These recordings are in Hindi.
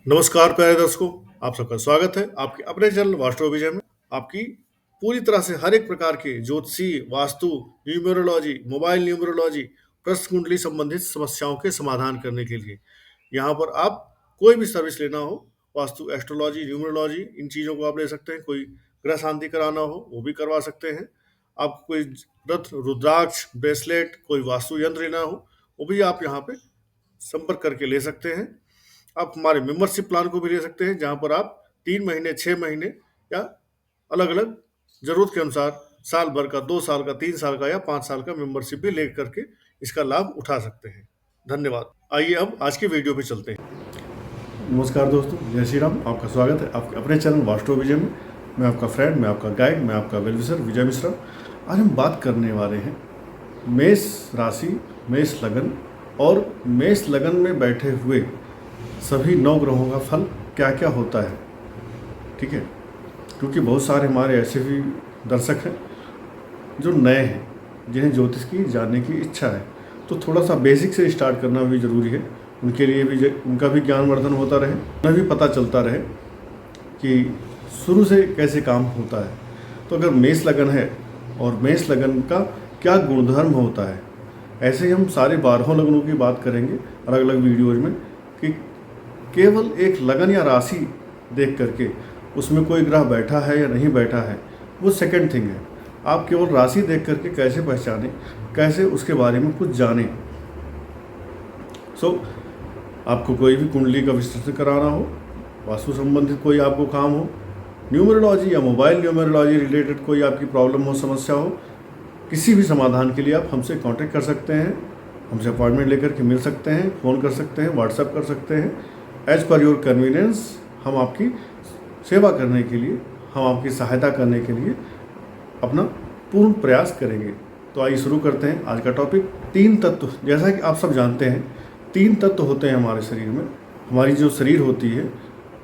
नमस्कार प्यारे दर्शकों, आप सबका स्वागत है आपके अपने चैनल वास्तु विजय में। आपकी पूरी तरह से हर एक प्रकार के ज्योतिषी, वास्तु, न्यूमेरोलॉजी, मोबाइल न्यूमेरोलॉजी, प्रश्न कुंडली संबंधित समस्याओं के समाधान करने के लिए यहाँ पर आप कोई भी सर्विस लेना हो, वास्तु, एस्ट्रोलॉजी, न्यूमेरोलॉजी, इन चीज़ों को आप ले सकते हैं। कोई ग्रह शांति कराना हो वो भी करवा सकते हैं। आपको कोई रत्न, रुद्राक्ष, ब्रेसलेट, कोई वास्तु यंत्र लेना हो वो भी आप यहाँ पे संपर्क करके ले सकते हैं। आप हमारे मेंबरशिप प्लान को भी ले सकते हैं, जहाँ पर आप 3 महीने, 6 महीने या अलग-अलग ज़रूरत के अनुसार साल भर का, 2 साल का, 3 साल का या 5 साल का मेंबरशिप भी ले करके इसका लाभ उठा सकते हैं। धन्यवाद। आइए अब आज की वीडियो पे चलते हैं। नमस्कार दोस्तों, जय श्री राम। आपका स्वागत है आपके अपने चैनल वास्तु विजय में। मैं आपका फ्रेंड, मैं आपका गाइड, मैं आपका वेलविशर विजय मिश्रा। आज हम बात करने वाले हैं मेष राशि, मेष लगन और मेष लगन में बैठे हुए सभी 9 ग्रहों का फल क्या क्या होता है। ठीक है, क्योंकि बहुत सारे हमारे ऐसे भी दर्शक हैं जो नए हैं, जिन्हें ज्योतिष की जानने की इच्छा है, तो थोड़ा सा बेसिक से स्टार्ट करना भी ज़रूरी है। उनके लिए भी उनका भी ज्ञानवर्धन होता रहे, उन्हें भी पता चलता रहे कि शुरू से कैसे काम होता है। तो अगर मेष लगन है और मेष लगन का क्या गुणधर्म होता है, ऐसे ही हम सारे 12 लगनों की बात करेंगे अलग अलग वीडियोज़ में, कि केवल एक लगन या राशि देख करके उसमें कोई ग्रह बैठा है या नहीं बैठा है वो सेकंड थिंग है। आप केवल राशि देख करके कैसे पहचानें, कैसे उसके बारे में कुछ जानें। आपको कोई भी कुंडली का विश्लेषण कराना हो, वास्तु संबंधित कोई आपको काम हो, न्यूमेरोलॉजी या मोबाइल न्यूमेरोलॉजी रिलेटेड कोई आपकी प्रॉब्लम हो, समस्या हो, किसी भी समाधान के लिए आप हमसे कांटेक्ट कर सकते हैं, हमसे अपॉइंटमेंट लेकर के मिल सकते हैं, फ़ोन कर सकते हैं, व्हाट्सएप कर सकते हैं। एज पर योर कन्वीनियंस हम आपकी सेवा करने के लिए, हम आपकी सहायता करने के लिए अपना पूर्ण प्रयास करेंगे। तो आइए शुरू करते हैं आज का टॉपिक। 3 तत्व, जैसा कि आप सब जानते हैं, 3 तत्व होते हैं हमारे शरीर में। हमारी जो शरीर होती है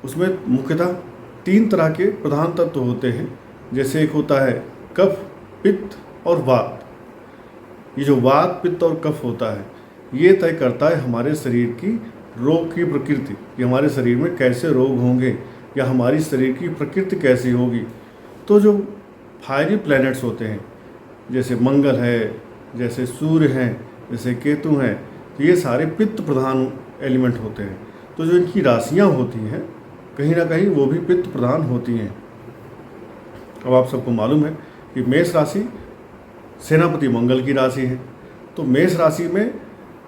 उसमें मुख्यतः 3 तरह के प्रधान तत्व होते हैं। जैसे एक होता है कफ, पित्त और वात। ये जो वात, पित्त और कफ होता है ये तय करता है हमारे शरीर की रोग की प्रकृति, कि हमारे शरीर में कैसे रोग होंगे या हमारी शरीर की प्रकृति कैसी होगी। तो जो फायरी प्लैनेट्स होते हैं, जैसे मंगल है, जैसे सूर्य हैं, जैसे केतु हैं, तो ये सारे पित्त प्रधान एलिमेंट होते हैं। तो जो इनकी राशियाँ होती हैं कहीं ना कहीं वो भी पित्त प्रधान होती हैं। अब आप सबको मालूम है कि मेष राशि सेनापति मंगल की राशि है। तो मेष राशि में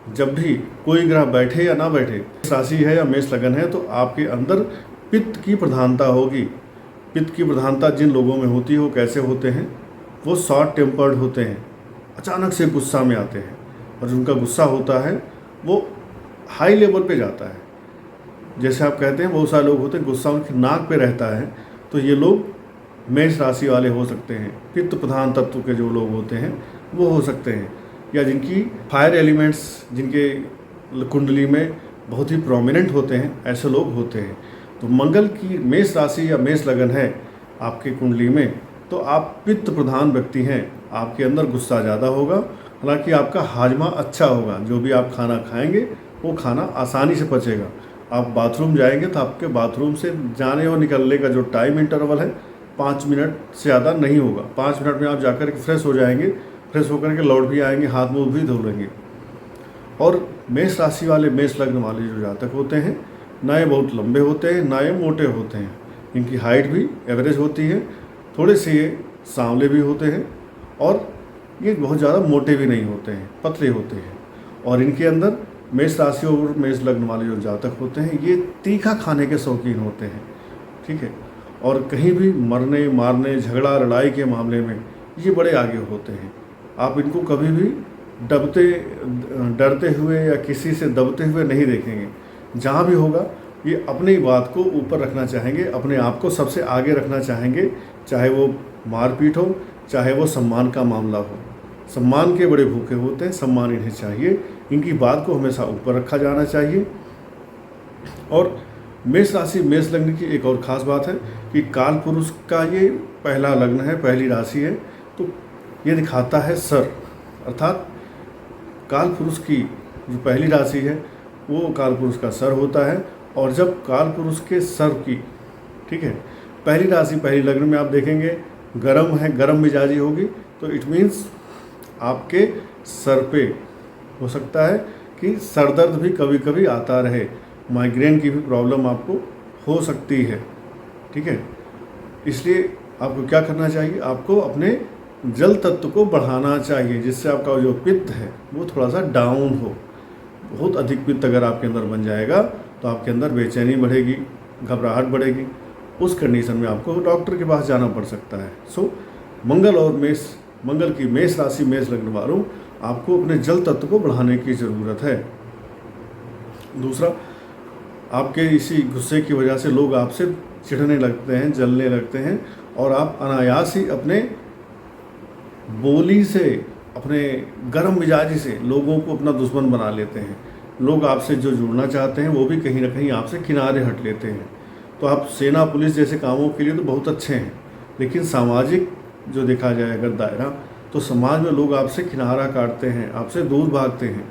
जब भी कोई ग्रह बैठे या ना बैठे, मेष राशि है या मेष लगन है, तो आपके अंदर पित्त की प्रधानता होगी। पित्त की प्रधानता जिन लोगों में होती है वो कैसे होते हैं, वो शॉर्ट टेम्पर्ड होते हैं, अचानक से गुस्सा में आते हैं, और जिनका गुस्सा होता है वो हाई लेवल पे जाता है। जैसे आप कहते हैं बहुत सारे लोग होते हैं गुस्सा उनकी नाक पे रहता है, तो ये लोग मेष राशि वाले हो सकते हैं। पित्त प्रधान तत्व के जो लोग होते हैं वो हो सकते हैं, या जिनकी फायर एलिमेंट्स जिनके कुंडली में बहुत ही प्रोमिनेंट होते हैं, ऐसे लोग होते हैं। तो मंगल की मेष राशि या मेष लगन है आपकी कुंडली में, तो आप पित्त प्रधान व्यक्ति हैं। आपके अंदर गुस्सा ज़्यादा होगा, हालांकि आपका हाजमा अच्छा होगा। जो भी आप खाना खाएंगे वो खाना आसानी से पचेगा। आप बाथरूम जाएंगे तो आपके बाथरूम से जाने और निकलने का जो टाइम इंटरवल है 5 मिनट से ज़्यादा नहीं होगा। 5 मिनट में आप जाकर के फ्रेश हो जाएंगे, फ्रेश होकर के लौट भी आएंगे, हाथ मुँह भी धो लेंगे। और मेष राशि वाले, मेष लग्न वाले जो जातक होते हैं, ना ये बहुत लंबे होते हैं ना ये मोटे होते हैं। इनकी हाइट भी एवरेज होती है, थोड़े से ये सांवले भी होते हैं, और ये बहुत ज़्यादा मोटे भी नहीं होते हैं, पतले होते हैं। और इनके अंदर मेष राशि और मेष लग्न वाले जो जातक होते हैं ये तीखा खाने के शौकीन होते हैं। ठीक है, और कहीं भी मरने मारने, झगड़ा लड़ाई के मामले में ये बड़े आगे होते हैं। आप इनको कभी भी डरते हुए या किसी से दबते हुए नहीं देखेंगे। जहाँ भी होगा ये अपनी बात को ऊपर रखना चाहेंगे, अपने आप को सबसे आगे रखना चाहेंगे, चाहे वो मारपीट हो, चाहे वो सम्मान का मामला हो। सम्मान के बड़े भूखे होते हैं, सम्मान इन्हें चाहिए, इनकी बात को हमेशा ऊपर रखा जाना चाहिए। और मेष राशि मेष लग्न की एक और ख़ास बात है कि काल पुरुष का ये पहला लग्न है, पहली राशि है, तो ये दिखाता है सर, अर्थात काल पुरुष की जो पहली राशि है वो काल पुरुष का सर होता है, और जब काल पुरुष के सर की, ठीक है, पहली राशि पहली लग्न में आप देखेंगे गर्म है, गर्म मिजाजी होगी, तो इट मीन्स आपके सर पे हो सकता है कि सर दर्द भी कभी कभी आता रहे, माइग्रेन की भी प्रॉब्लम आपको हो सकती है, ठीक है। इसलिए आपको क्या करना चाहिए, आपको अपने जल तत्व को बढ़ाना चाहिए, जिससे आपका जो पित्त है वो थोड़ा सा डाउन हो। बहुत अधिक पित्त अगर आपके अंदर बन जाएगा तो आपके अंदर बेचैनी बढ़ेगी, घबराहट बढ़ेगी, उस कंडीशन में आपको डॉक्टर के पास जाना पड़ सकता है। सो मंगल की मेष राशि मेष लग्न वालों, आपको अपने जल तत्व को बढ़ाने की ज़रूरत है। दूसरा, आपके इसी गुस्से की वजह से लोग आपसे चिढ़ने लगते हैं, जलने लगते हैं, और आप अनायास ही अपने बोली से, अपने गर्म मिजाजी से लोगों को अपना दुश्मन बना लेते हैं। लोग आपसे जो जुड़ना चाहते हैं वो भी कहीं ना कहीं आपसे किनारे हट लेते हैं। तो आप सेना पुलिस जैसे कामों के लिए तो बहुत अच्छे हैं, लेकिन सामाजिक जो देखा जाए अगर दायरा, तो समाज में लोग आपसे किनारा काटते हैं, आपसे दूर भागते हैं।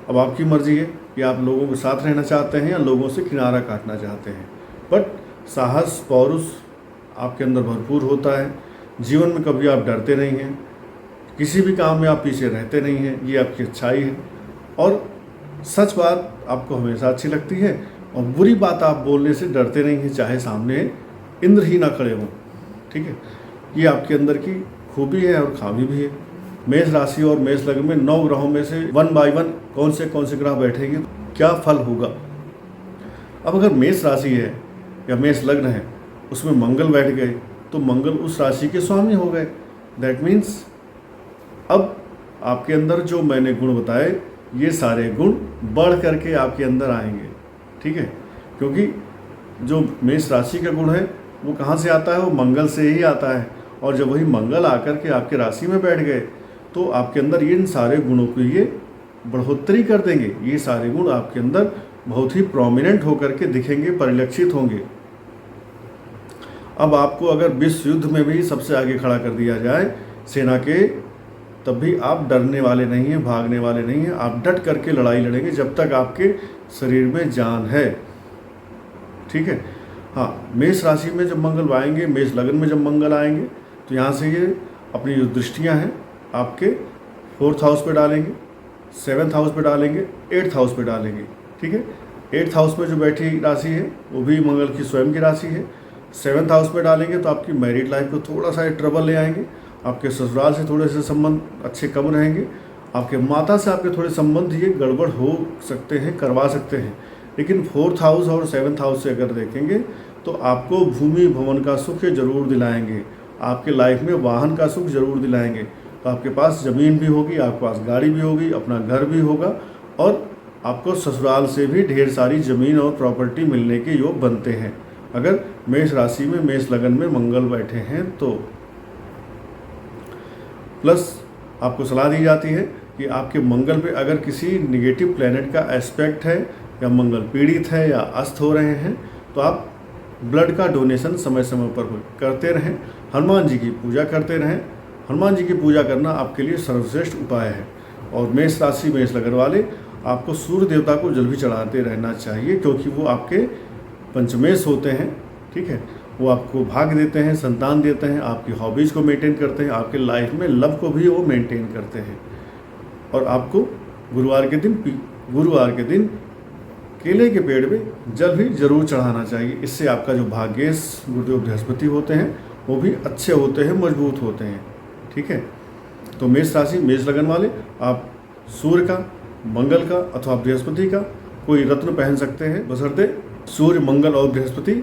अब आपकी मर्जी है कि आप लोगों के साथ रहना चाहते हैं या लोगों से किनारा काटना चाहते हैं। बट साहस पौरुष आपके अंदर भरपूर होता है, जीवन में कभी आप डरते नहीं हैं, किसी भी काम में आप पीछे रहते नहीं हैं, ये आपकी अच्छाई है। और सच बात आपको हमेशा अच्छी लगती है, और बुरी बात आप बोलने से डरते नहीं हैं, चाहे सामने इंद्र ही ना खड़े हों, ठीक है। ये आपके अंदर की खूबी है और खामी भी है। मेष राशि और मेष लग्न में 9 ग्रहों में से 1 बाय 1 कौन से ग्रह बैठेंगे, क्या फल होगा। अब अगर मेष राशि है या मेष लग्न है, उसमें मंगल बैठ गए, तो मंगल उस राशि के स्वामी हो गए। दैट मीन्स अब आपके अंदर जो मैंने गुण बताए, ये सारे गुण बढ़ करके आपके अंदर आएंगे, ठीक है। क्योंकि जो मेष राशि का गुण है वो कहाँ से आता है, वो मंगल से ही आता है। और जब वही मंगल आकर के आपके राशि में बैठ गए, तो आपके अंदर इन सारे गुणों को ये बढ़ोतरी कर देंगे। ये सारे गुण आपके अंदर बहुत ही प्रोमिनेंट होकर के दिखेंगे, परिलक्षित होंगे। अब आपको अगर विश्व युद्ध में भी सबसे आगे खड़ा कर दिया जाए सेना के, तब भी आप डरने वाले नहीं हैं, भागने वाले नहीं हैं, आप डट करके लड़ाई लड़ेंगे जब तक आपके शरीर में जान है, ठीक है। हाँ, मेष राशि में जब मंगल आएंगे, मेष लग्न में जब मंगल आएंगे, तो यहाँ से ये अपनी जो दृष्टियाँ हैं आपके 4th हाउस पे डालेंगे, 7th हाउस पे डालेंगे, 8th हाउस पे डालेंगे, ठीक है। 8th हाउस में जो बैठी राशि है वो भी मंगल की स्वयं की राशि है। 7th हाउस पे डालेंगे तो आपकी मैरिड लाइफ को थोड़ा सा ट्रबल ले आएंगे, आपके ससुराल से थोड़े से संबंध अच्छे कम रहेंगे, आपके माता से आपके थोड़े संबंध ये गड़बड़ हो सकते हैं, करवा सकते हैं। लेकिन 4th हाउस और 7th हाउस से अगर देखेंगे तो आपको भूमि भवन का सुख जरूर दिलाएंगे, आपके लाइफ में वाहन का सुख जरूर दिलाएंगे। तो आपके पास ज़मीन भी होगी, आपके पास गाड़ी भी होगी, अपना घर भी होगा, और आपको ससुराल से भी ढेर सारी ज़मीन और प्रॉपर्टी मिलने के योग बनते हैं अगर मेष राशि में मेष लगन में मंगल बैठे हैं तो। प्लस आपको सलाह दी जाती है कि आपके मंगल पे अगर किसी निगेटिव प्लैनेट का एस्पेक्ट है, या मंगल पीड़ित है या अस्त हो रहे हैं, तो आप ब्लड का डोनेशन समय समय पर करते रहें, हनुमान जी की पूजा करते रहें। हनुमान जी की पूजा करना आपके लिए सर्वश्रेष्ठ उपाय है। और मेष राशि मेष लगन वाले, आपको सूर्य देवता को जल भी चढ़ाते रहना चाहिए, क्योंकि वो आपके पंचमेश होते हैं, ठीक है। वो आपको भाग्य देते हैं, संतान देते हैं, आपकी हॉबीज़ को मेंटेन करते हैं, आपके लाइफ में लव को भी वो मेंटेन करते हैं। और आपको गुरुवार के दिन केले के पेड़ में जल भी जरूर चढ़ाना चाहिए। इससे आपका जो भाग्येश गुरुदेव बृहस्पति होते हैं वो भी अच्छे होते हैं, मजबूत होते हैं, ठीक है। तो मेष राशि मेष लगन वाले, आप सूर्य का, मंगल का अथवा बृहस्पति का कोई रत्न पहन सकते हैं, बशर्ते सूर्य, मंगल और बृहस्पति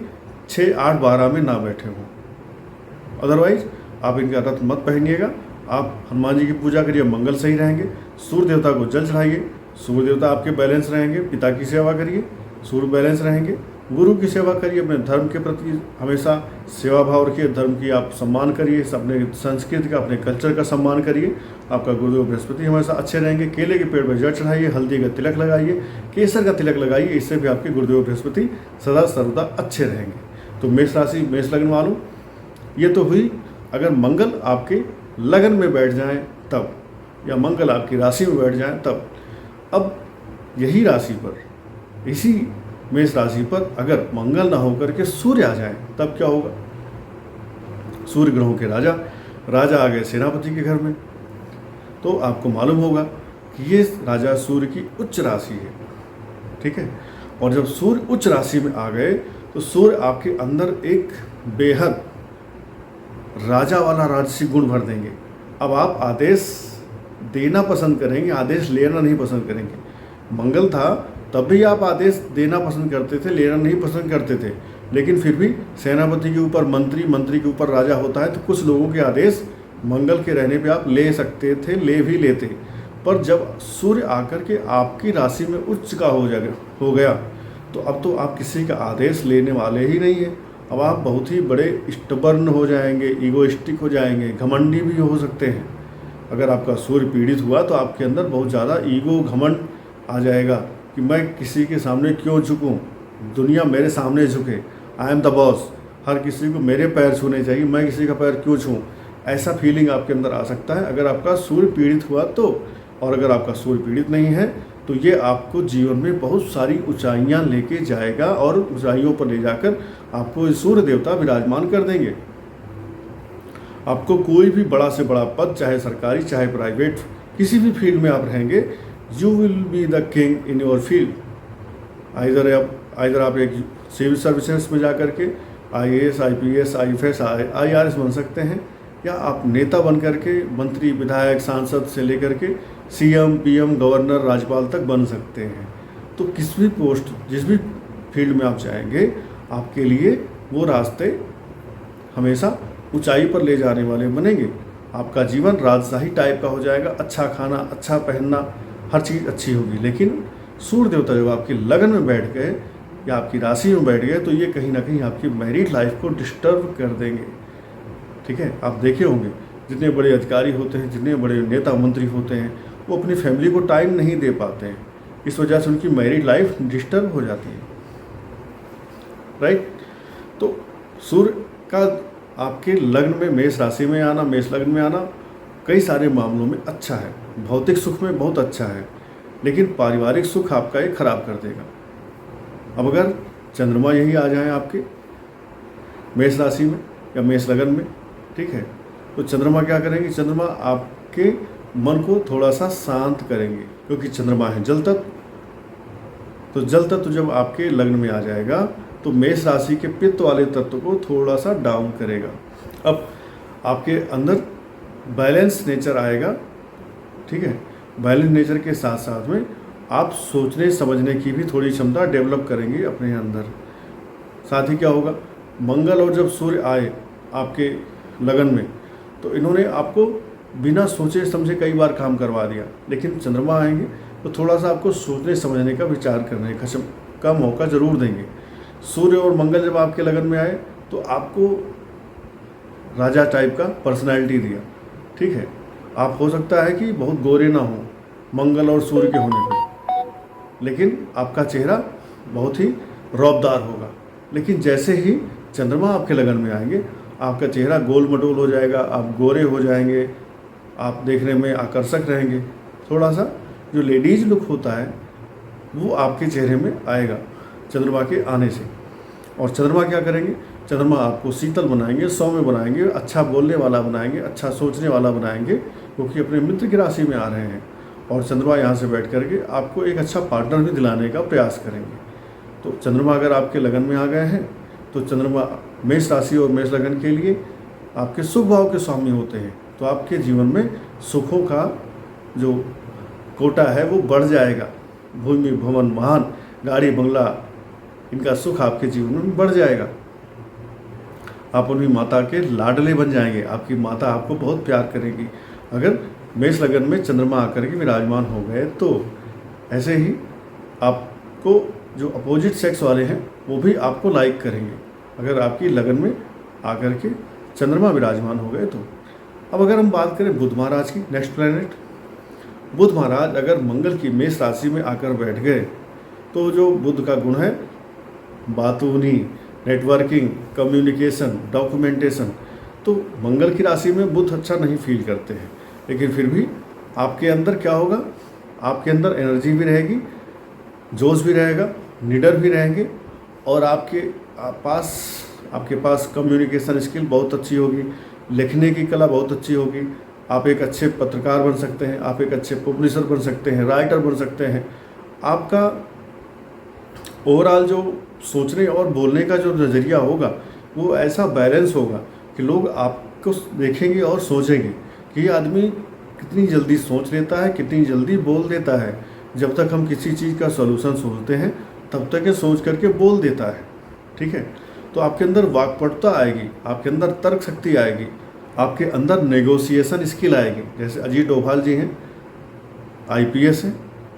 6, 8, 12 में ना बैठे हों। अदरवाइज आप इनका रत्न मत पहनिएगा। आप हनुमान जी की पूजा करिए, मंगल सही रहेंगे। सूर्य देवता को जल चढ़ाइए, सूर्य देवता आपके बैलेंस रहेंगे। पिता की सेवा करिए, सूर्य बैलेंस रहेंगे। गुरु की सेवा करिए, अपने धर्म के प्रति हमेशा सेवा भाव रखिए, धर्म की आप सम्मान करिए, अपने संस्कृति का, अपने कल्चर का सम्मान करिए। आपका गुरुदेव बृहस्पति हमेशा अच्छे रहेंगे। केले के पेड़ पर जल चढ़ाइए, हल्दी का तिलक लगाइए, केसर का तिलक लगाइए, इससे भी आपके गुरुदेव बृहस्पति सदा सर्वदा अच्छे रहेंगे। तो मेष राशि मेष लगन वालों, ये तो हुई अगर मंगल आपके लगन में बैठ जाएं तब, या मंगल आपकी राशि में बैठ जाएं तब। अब यही राशि पर, इसी मेष राशि पर अगर मंगल ना होकर के सूर्य आ जाए तब क्या होगा? सूर्य ग्रहों के राजा राजा आ गए सेनापति के घर में, तो आपको मालूम होगा कि ये राजा सूर्य की उच्च राशि है, ठीक है। और जब सूर्य उच्च राशि में आ गए तो सूर्य आपके अंदर एक बेहद राजा वाला राजसी गुण भर देंगे। अब आप आदेश देना पसंद करेंगे, आदेश लेना नहीं पसंद करेंगे। मंगल था तब भी आप आदेश देना पसंद करते थे, लेना नहीं पसंद करते थे, लेकिन फिर भी सेनापति के ऊपर मंत्री, मंत्री के ऊपर राजा होता है, तो कुछ लोगों के आदेश मंगल के रहने पे आप ले सकते थे, ले भी लेते। पर जब सूर्य आकर के आपकी राशि में उच्च का हो गया तो अब तो आप किसी का आदेश लेने वाले ही नहीं हैं। अब आप बहुत ही बड़े स्टबर्न हो जाएंगे, ईगोइस्टिक हो जाएंगे, घमंडी भी हो सकते हैं। अगर आपका सूर्य पीड़ित हुआ तो आपके अंदर बहुत ज़्यादा ईगो, घमंड आ जाएगा कि मैं किसी के सामने क्यों झुकूं, दुनिया मेरे सामने झुके, आई एम द बॉस, हर किसी को मेरे पैर छूने चाहिए, मैं किसी का पैर क्यों छूं, ऐसा फीलिंग आपके अंदर आ सकता है अगर आपका सूर्य पीड़ित हुआ तो। और अगर आपका सूर्य पीड़ित नहीं है तो ये आपको जीवन में बहुत सारी ऊंचाइयां लेके जाएगा और ऊंचाइयों पर ले जाकर आपको सूर्य देवता विराजमान कर देंगे। आपको कोई भी बड़ा से बड़ा पद, चाहे सरकारी चाहे प्राइवेट, किसी भी फील्ड में आप रहेंगे, you will be the king in your field. Either आप एक सिविल सर्विसेज में जा करके IAS, IPS, IFS, IRS बन सकते हैं, या आप नेता बन करके मंत्री, विधायक, सांसद से लेकर के CM, PM, गवर्नर, राज्यपाल तक बन सकते हैं। तो किस भी पोस्ट, जिस भी फील्ड में आप जाएंगे, आपके लिए वो रास्ते हमेशा ऊंचाई पर ले जाने वाले बनेंगे। आपका जीवन राजशाही टाइप का हो जाएगा, अच्छा खाना, अच्छा पहनना, हर चीज़ अच्छी होगी। लेकिन सूर्य देवता जब आपकी लगन में बैठ गए या आपकी राशि में बैठ गए तो ये कहीं ना कहीं आपकी मैरिड लाइफ को डिस्टर्ब कर देंगे, ठीक है। आप देखे होंगे जितने बड़े अधिकारी होते हैं, जितने बड़े नेता मंत्री होते हैं, वो अपनी फैमिली को टाइम नहीं दे पाते हैं, इस वजह से उनकी मैरिड लाइफ डिस्टर्ब हो जाती है, राइट। तो सूर्य का आपके लग्न में, मेष राशि में आना, मेष लग्न में आना कई सारे मामलों में अच्छा है, भौतिक सुख में बहुत अच्छा है, लेकिन पारिवारिक सुख आपका ये खराब कर देगा। अब अगर चंद्रमा यही आ जाए आपके मेष राशि में या मेष लग्न में, ठीक है, तो चंद्रमा क्या करेंगे? चंद्रमा आपके मन को थोड़ा सा शांत करेंगे, क्योंकि चंद्रमा है जल तत्व। तो जल तत्व जब आपके लग्न में आ जाएगा तो मेष राशि के पित्त वाले तत्व को थोड़ा सा डाउन करेगा। अब आपके अंदर बैलेंस नेचर आएगा, ठीक है। बैलेंस नेचर के साथ साथ में आप सोचने समझने की भी थोड़ी क्षमता डेवलप करेंगे अपने अंदर। साथ ही क्या होगा, मंगल और जब सूर्य आए आपके लगन में तो इन्होंने आपको बिना सोचे समझे कई बार काम करवा दिया, लेकिन चंद्रमा आएंगे तो थोड़ा सा आपको सोचने समझने का, विचार करने का मौका ज़रूर देंगे। सूर्य और मंगल जब आपके लगन में आए तो आपको राजा टाइप का पर्सनैलिटी दिया, ठीक है। आप हो सकता है कि बहुत गोरे ना हो मंगल और सूर्य के होने पर, लेकिन आपका चेहरा बहुत ही रौबदार होगा। लेकिन जैसे ही चंद्रमा आपके लगन में आएंगे आपका चेहरा गोल मटोल हो जाएगा, आप गोरे हो जाएंगे, आप देखने में आकर्षक रहेंगे। थोड़ा सा जो लेडीज लुक होता है वो आपके चेहरे में आएगा चंद्रमा के आने से। और चंद्रमा क्या करेंगे? चंद्रमा आपको शीतल बनाएंगे, सौम्य बनाएंगे, अच्छा बोलने वाला बनाएंगे, अच्छा सोचने वाला बनाएंगे, क्योंकि अपने मित्र की राशि में आ रहे हैं। और चंद्रमा यहाँ से बैठ करके आपको एक अच्छा पार्टनर भी दिलाने का प्रयास करेंगे। तो चंद्रमा अगर आपके लगन में आ गए हैं तो चंद्रमा मेष राशि और मेष लगन के लिए आपके सुख भाव के स्वामी होते हैं, तो आपके जीवन में सुखों का जो कोटा है वो बढ़ जाएगा। भूमि, भवन, वाहन, गाड़ी, बंगला, इनका सुख आपके जीवन में बढ़ जाएगा। आप उनकी माता के लाडले बन जाएंगे, आपकी माता आपको बहुत प्यार करेगी अगर मेष लगन में चंद्रमा आकर के विराजमान हो गए तो। ऐसे ही आपको जो अपोजिट सेक्स वाले हैं वो भी आपको लाइक करेंगे अगर आपकी लगन में आकर के चंद्रमा विराजमान हो गए तो। अब अगर हम बात करें बुध महाराज की, नेक्स्ट प्लैनेट, बुध महाराज अगर मंगल की मेष राशि में आकर बैठ गए तो जो बुध का गुण है बातूनी, नेटवर्किंग, कम्युनिकेशन, डॉक्यूमेंटेशन, तो मंगल की राशि में बुध अच्छा नहीं फील करते हैं, लेकिन फिर भी आपके अंदर क्या होगा, आपके अंदर एनर्जी भी रहेगी, जोश भी रहेगा, निडर भी रहेंगे और आपके पास कम्युनिकेशन स्किल बहुत अच्छी होगी, लिखने की कला बहुत अच्छी होगी। आप एक अच्छे पत्रकार बन सकते हैं, आप एक अच्छे पब्लिशर बन सकते हैं, राइटर बन सकते हैं। आपका ओवरऑल जो सोचने और बोलने का जो नज़रिया होगा वो ऐसा बैलेंस होगा कि लोग आपको देखेंगे और सोचेंगे कि ये आदमी कितनी जल्दी सोच लेता है, कितनी जल्दी बोल देता है। जब तक हम किसी चीज़ का सॉल्यूशन सोचते हैं तब तक ये सोच करके बोल देता है। ठीक है, तो आपके अंदर वाक्पटुता आएगी, आपके अंदर तर्क शक्ति आएगी, आपके अंदर नेगोशिएशन स्किल आएगी। जैसे अजीत डोभाल जी हैं, IPS हैं,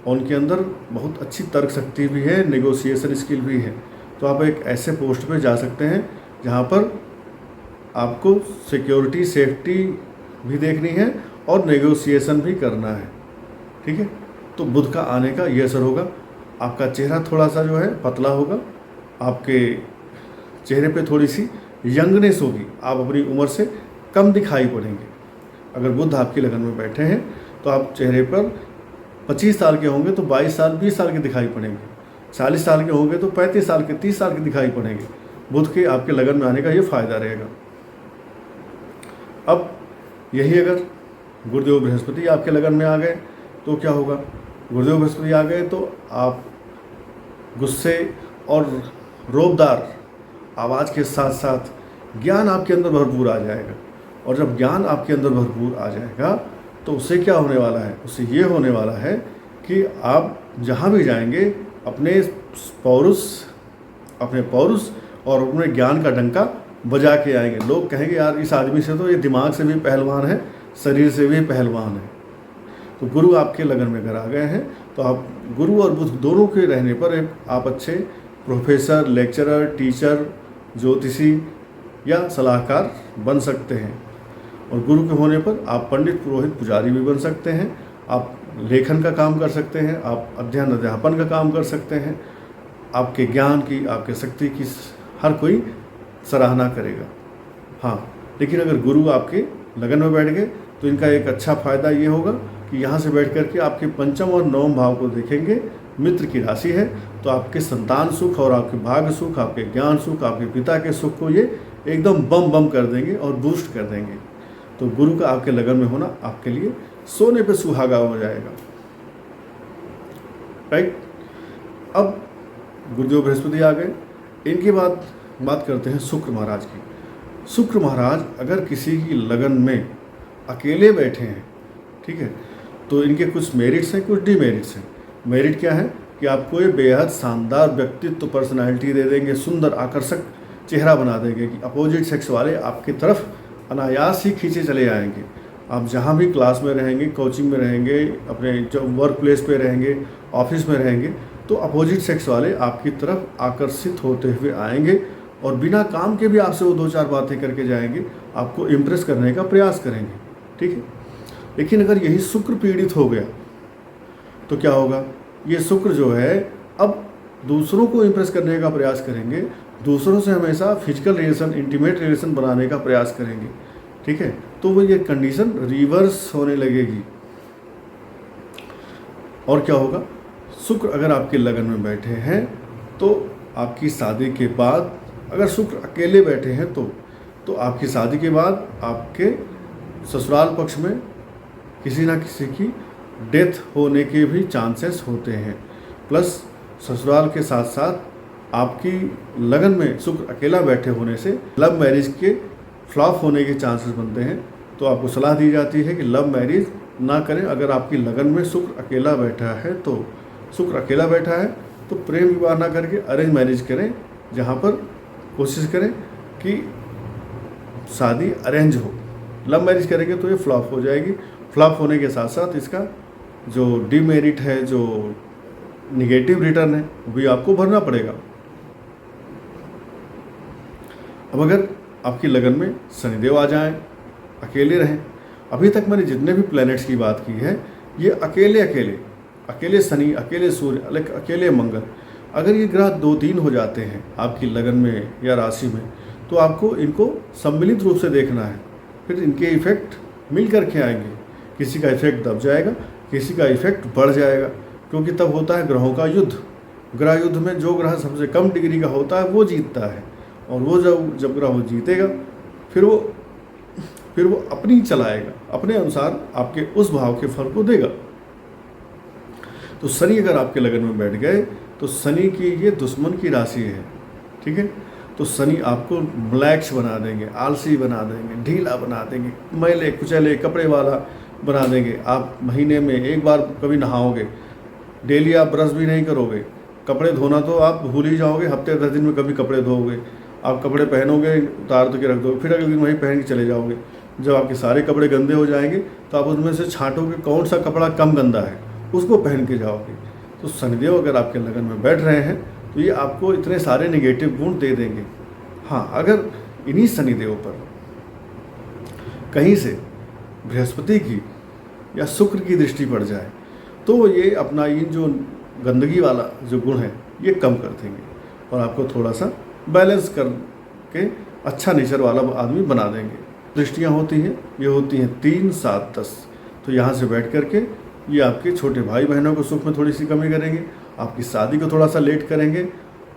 उनके अंदर बहुत अच्छी तर्क शक्ति भी है, नेगोशिएशन स्किल भी है। तो आप एक ऐसे पोस्ट पे जा सकते हैं जहाँ पर आपको सिक्योरिटी सेफ्टी भी देखनी है और नेगोशिएशन भी करना है। ठीक है, तो बुध का आने का ये असर होगा। आपका चेहरा थोड़ा सा जो है पतला होगा, आपके चेहरे पे थोड़ी सी यंगनेस होगी, आप अपनी उम्र से कम दिखाई पड़ेंगे। अगर बुध आपकी लगन में बैठे हैं तो आप चेहरे पर 25 साल के होंगे तो 22 साल 20 साल के दिखाई पड़ेंगे, 40 साल के होंगे तो 35 साल के 30 साल के दिखाई पड़ेंगे। बुध के आपके लगन में आने का ये फ़ायदा रहेगा। अब यही अगर गुरुदेव बृहस्पति आपके लगन में आ गए तो क्या होगा? गुरुदेव बृहस्पति आ गए तो आप गुस्से और रोबदार आवाज़ के साथ साथ ज्ञान आपके अंदर भरपूर आ जाएगा। और जब ज्ञान आपके अंदर भरपूर आ जाएगा तो उससे क्या होने वाला है? उससे ये होने वाला है कि आप जहाँ भी जाएंगे अपने पौरुष और अपने ज्ञान का डंका बजा के आएंगे। लोग कहेंगे यार इस आदमी से तो ये दिमाग से भी पहलवान है, शरीर से भी पहलवान है। तो गुरु आपके लगन में अगर आ गए हैं तो आप गुरु और बुध दोनों के रहने पर आप अच्छे प्रोफेसर, लेक्चरर, टीचर, ज्योतिषी या सलाहकार बन सकते हैं। और गुरु के होने पर आप पंडित, पुरोहित, पुजारी भी बन सकते हैं। आप लेखन का काम कर सकते हैं, आप अध्ययन अध्यापन का काम कर सकते हैं। आपके ज्ञान की, आपके शक्ति की हर कोई सराहना करेगा। हाँ, लेकिन अगर गुरु आपके लगन में बैठ गए तो इनका एक अच्छा फ़ायदा ये होगा कि यहाँ से बैठ कर के आपके पंचम और नवम भाव को देखेंगे। मित्र की राशि है तो आपके संतान सुख और आपके भाग्य सुख, आपके ज्ञान सुख, आपके पिता के सुख को ये एकदम बम बम कर देंगे और बूस्ट कर देंगे। तो गुरु का आपके लगन में होना आपके लिए सोने पे सुहागा हो जाएगा। राइट, अब गुरुदेव बृहस्पति आ गए। इनके बाद बात करते हैं शुक्र महाराज की। शुक्र महाराज अगर किसी की लगन में अकेले बैठे हैं, ठीक है, तो इनके कुछ मेरिट्स हैं, कुछ डीमेरिट्स हैं। मेरिट क्या है कि आपको ये बेहद शानदार व्यक्तित्व, पर्सनालिटी दे देंगे, सुंदर आकर्षक चेहरा बना देंगे कि अपोजिट सेक्स वाले आपकी तरफ अनायास ही खींचे चले आएंगे। आप जहाँ भी क्लास में रहेंगे, कोचिंग में रहेंगे, अपने जो वर्क प्लेस पे रहेंगे, ऑफिस में रहेंगे, तो अपोजिट सेक्स वाले आपकी तरफ आकर्षित होते हुए आएंगे और बिना काम के भी आपसे वो 2-4 बातें करके जाएंगे, आपको इम्प्रेस करने का प्रयास करेंगे। ठीक है, लेकिन अगर यही शुक्र पीड़ित हो गया तो क्या होगा? ये शुक्र जो है अब दूसरों को इम्प्रेस करने का प्रयास करेंगे, दूसरों से हमेशा फिजिकल रिलेशन, इंटीमेट रिलेशन बनाने का प्रयास करेंगे। ठीक है, तो वो ये कंडीशन रिवर्स होने लगेगी। और क्या होगा? शुक्र अगर आपके लगन में बैठे हैं तो आपकी शादी के बाद, अगर शुक्र अकेले बैठे हैं तो आपकी शादी के बाद आपके ससुराल पक्ष में किसी ना किसी की डेथ होने के भी चांसेस होते हैं। प्लस ससुराल के साथ साथ आपकी लगन में शुक्र अकेला बैठे होने से लव मैरिज के फ्लॉप होने के चांसेस बनते हैं। तो आपको सलाह दी जाती है कि लव मैरिज ना करें। अगर आपकी लगन में शुक्र अकेला बैठा है तो प्रेम विवाह ना करके अरेंज मैरिज करें, जहाँ पर कोशिश करें कि शादी अरेंज हो। लव मैरिज करेंगे तो ये फ्लॉप हो जाएगी। फ्लॉप होने के साथ साथ इसका जो डीमेरिट है, जो निगेटिव रिटर्न है, वो भी आपको भरना पड़ेगा। अब अगर आपकी लगन में शनिदेव आ जाएं, अकेले रहें, अभी तक मैंने जितने भी प्लैनेट्स की बात की है ये अकेले शनि, अकेले सूर्य, अकेले मंगल, अगर ये ग्रह 2-3 हो जाते हैं आपकी लगन में या राशि में तो आपको इनको सम्मिलित रूप से देखना है। फिर इनके इफेक्ट मिल करके आएंगे। किसी का इफेक्ट दब जाएगा, किसी का इफेक्ट बढ़ जाएगा, क्योंकि तब होता है ग्रहों का युद्ध। ग्रह युद्ध में जो ग्रह सबसे कम डिग्री का होता है वो जीतता है, और वो जब ग्रह वो जीतेगा फिर वो अपनी चलाएगा, अपने अनुसार आपके उस भाव के फल को देगा। तो शनि अगर आपके लगन में बैठ गए तो शनि की ये दुश्मन की राशि है, ठीक है। तो शनि आपको ब्लैक्स बना देंगे, आलसी बना देंगे, ढीला बना देंगे, मैले कुचैले कपड़े वाला बना देंगे। आप महीने में एक बार कभी नहाओगे, डेली आप ब्रश भी नहीं करोगे, कपड़े धोना तो आप भूल ही जाओगे, हफ्ते 10 दिन में कभी कपड़े धोओगे, आप कपड़े पहनोगे उतार के रख दोगे, फिर अगले दिन वही पहन के चले जाओगे। जब आपके सारे कपड़े गंदे हो जाएंगे तो आप उसमें से छांटोगे कौन सा कपड़ा कम गंदा है, उसको पहन के जाओगे। तो शनिदेव अगर आपके लगन में बैठ रहे हैं तो ये आपको इतने सारे नेगेटिव गुण दे देंगे। हाँ, अगर इन्हीं शनिदेव पर कहीं से बृहस्पति की या शुक्र की दृष्टि पड़ जाए तो ये अपना इन जो गंदगी वाला जो गुण है ये कम कर देंगे और आपको थोड़ा सा बैलेंस करके अच्छा नेचर वाला आदमी बना देंगे। दृष्टियाँ होती हैं, ये होती हैं 3, 7, 10। तो यहाँ से बैठ करके ये आपके छोटे भाई बहनों को सुख में थोड़ी सी कमी करेंगे, आपकी शादी को थोड़ा सा लेट करेंगे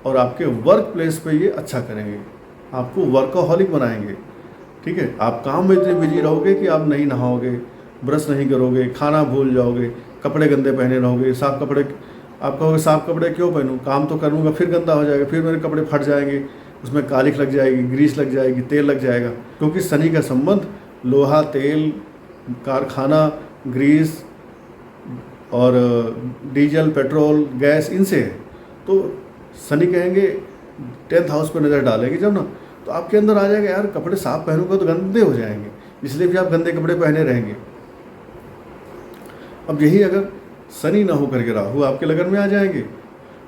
और आपके वर्क प्लेस पे ये अच्छा करेंगे, आपको वर्कaholic बनाएंगे, ठीक है। आप काम में इतने बिजी रहोगे कि आप नहीं नहाओगे, ब्रश नहीं करोगे, खाना भूल जाओगे, कपड़े गंदे पहने रहोगे। साफ कपड़े आप कहोगे साफ कपड़े क्यों पहनूं, काम तो करूँगा फिर गंदा हो जाएगा, फिर मेरे कपड़े फट जाएंगे, उसमें कालिख लग जाएगी, ग्रीस लग जाएगी, तेल लग जाएगा। क्योंकि शनि का संबंध लोहा, तेल, कारखाना, ग्रीस और डीजल, पेट्रोल, गैस इनसे है। तो शनि कहेंगे 10th हाउस पर नज़र डालेंगे जब ना, तो आपके अंदर आ जाएगा यार कपड़े साफ पहनूंगा तो गंदे हो जाएंगे, इसलिए भी आप गंदे कपड़े पहने रहेंगे। अब यही अगर शनि ना होकर के राहु आपके लगन में आ जाएंगे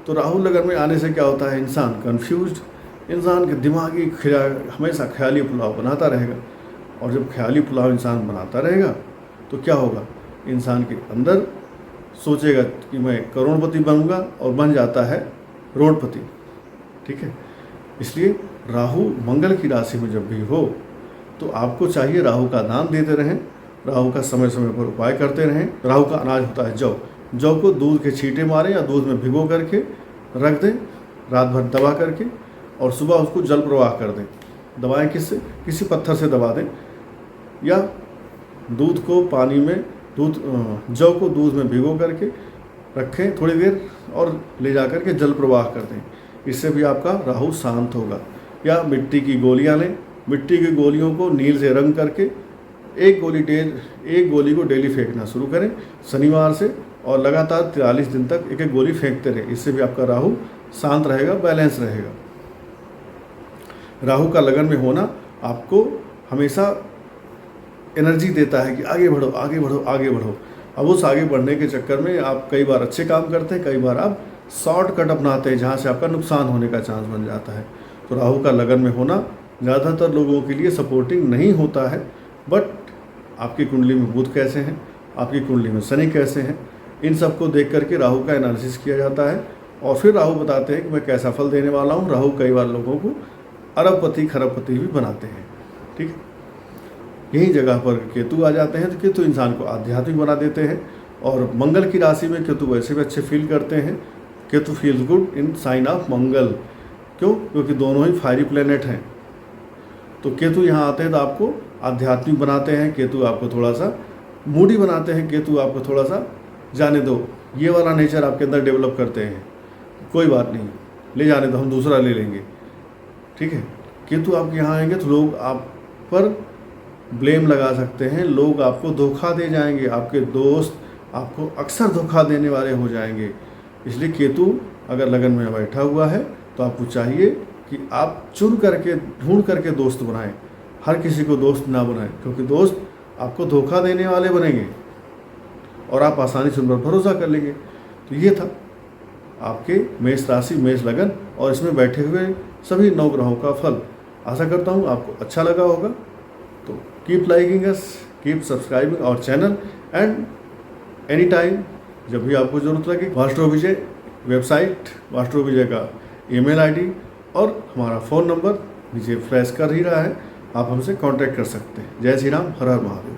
तो राहु लगन में आने से क्या होता है, इंसान कन्फ्यूज्ड, इंसान के दिमागी हमेशा ख्याली पुलाव बनाता रहेगा। और जब ख्याली पुलाव इंसान बनाता रहेगा तो क्या होगा, इंसान के अंदर सोचेगा कि मैं करोड़पति बनूंगा और बन जाता है रोडपति, ठीक है। इसलिए राहु मंगल की राशि में जब भी हो तो आपको चाहिए राहु का दान देते रहें, राहु का समय समय पर उपाय करते रहें। राहु का अनाज होता है जौ को दूध के छींटे मारें या दूध में भिगो करके रख दें, रात भर दबा करके, और सुबह उसको जल प्रवाह कर दें। दबाएं किससे, किसी पत्थर से दबा दें, या दूध को पानी में जौ को दूध में भिगो करके रखें थोड़ी देर और ले जा कर के जल प्रवाह कर दें। इससे भी आपका राहु शांत होगा। या मिट्टी की गोलियां लें, मिट्टी की गोलियों को नील से रंग करके एक गोली को डेली फेंकना शुरू करें शनिवार से, और लगातार 43 दिन तक एक गोली फेंकते रहें। इससे भी आपका राहु शांत रहेगा, बैलेंस रहेगा। राहु का लगन में होना आपको हमेशा एनर्जी देता है कि आगे बढ़ो, आगे बढ़ो, आगे बढ़ो। अब उस आगे बढ़ने के चक्कर में आप कई बार अच्छे काम करते हैं, कई बार आप शॉर्टकट अपनाते हैं जहाँ से आपका नुकसान होने का चांस बन जाता है। तो राहु का लगन में होना ज़्यादातर लोगों के लिए सपोर्टिंग नहीं होता है। बट आपकी कुंडली में बुध कैसे हैं, आपकी कुंडली में शनि कैसे हैं, इन सबको देख करके राहु का एनालिसिस किया जाता है और फिर राहु बताते हैं कि मैं कैसा फल देने वाला हूँ। राहु कई बार लोगों को अरबपति खरबपति भी बनाते हैं, ठीक है। यही जगह पर केतु आ जाते हैं तो केतु इंसान को आध्यात्मिक बना देते हैं, और मंगल की राशि में केतु वैसे भी अच्छे फील करते हैं। Ketu feels good in sign of Mangal, क्यों, क्योंकि दोनों ही फायरी प्लेनेट हैं। तो केतु यहाँ आते हैं तो आपको आध्यात्मिक बनाते हैं, केतु आपको थोड़ा सा मूडी बनाते हैं, केतु आपको थोड़ा सा जाने दो ये वाला नेचर आपके अंदर डेवलप करते हैं, कोई बात नहीं, ले जाने दो, हम दूसरा ले लेंगे, ठीक है। केतु आपके यहाँ आएंगे तो लोग आप पर ब्लेम लगा सकते हैं, लोग आपको धोखा दे जाएंगे, आपके दोस्त आपको अक्सर धोखा देने वाले हो जाएंगे। इसलिए केतु अगर लगन में बैठा हुआ है तो आपको चाहिए कि आप ढूंढ करके दोस्त बनाएं, हर किसी को दोस्त ना बनाएं, क्योंकि दोस्त आपको धोखा देने वाले बनेंगे और आप आसानी से उन पर भरोसा कर लेंगे। तो ये था आपके मेष राशि, मेष लगन और इसमें बैठे हुए सभी 9 ग्रहों का फल। आशा करता हूँ आपको अच्छा लगा होगा। तो keep liking us, keep subscribing our channel, and any time जब भी आपको ज़रूरत लगे, वास्ट्रो विजय वेबसाइट, वास्ट्रो विजय का ईमेल आईडी और हमारा फ़ोन नंबर नीचे फ्लैश कर ही रहा है, आप हमसे कांटेक्ट कर सकते हैं। जय श्री राम, हर हर महादेव।